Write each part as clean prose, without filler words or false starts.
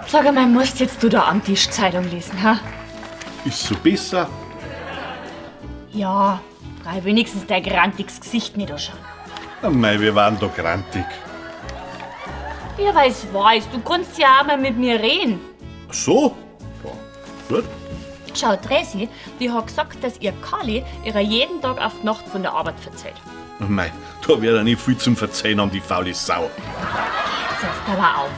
Sag einmal, musst jetzt du da am Tisch Zeitung lesen, ha? Ist so besser? Ja, brauch wenigstens dein grantiges Gesicht nicht anschauen. Mei, wir waren da grantig. Ja, weiß, du kannst ja auch mal mit mir reden. Ach so? Ja, gut. Schau, Tracy, die hat gesagt, dass ihr Kali ihrer jeden Tag auf die Nacht von der Arbeit verzeiht. Mei, da wird ja nicht viel zum Verzeihen an die faule Sau. Jetzt hörst du aber auf.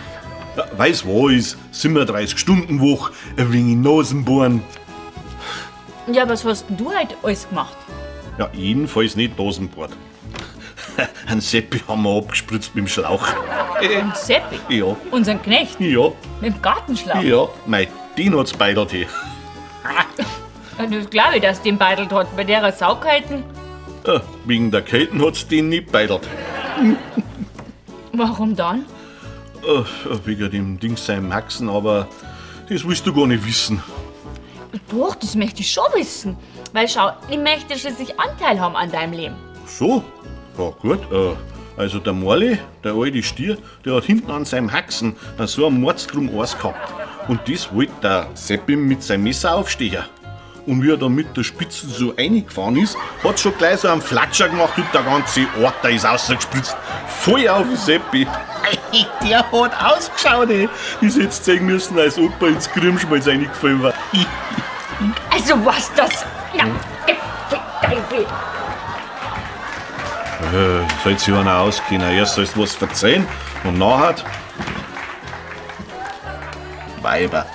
Ja, weiß was, 37-Stunden-Woche, ein wenig Nasenbohren. Ja, was hast denn du heute alles gemacht? Ja, jedenfalls nicht Nasenbohren. Ein Seppi haben wir abgespritzt mit dem Schlauch. Ein Seppi? Ja. Unseren Knecht? Ja. Mit dem Gartenschlauch? Ja, mei, den hat's beidert hier. Das glaube ich, dass den beidelt hat. Bei der Saukalten. Ja, wegen der Kälte hat's den nicht beidert. Warum dann? Wegen dem Ding seinem Haxen, aber das willst du gar nicht wissen. Doch, das möchte ich schon wissen. Weil schau, ich möchte schließlich Anteil haben an deinem Leben. So? Ja, gut. Also der Morli, der alte Stier, der hat hinten an seinem Haxen so einen Mordstrom Eis gehabt. Und das wollte der Seppi mit seinem Messer aufstehen. Und wie er da mit der Spitze so reingefahren ist, hat schon gleich so einen Flatscher gemacht und der ganze Ort da ist rausgespritzt. Voll auf den Seppi. Der hat ausgeschaut, ey. Das hättest du sehen müssen, als ob er ins Grimschmalz reingefallen war. Also was das? Ja, Soll sich einer auskennen. Erst sollst du was verzeihen und nachher Weiber.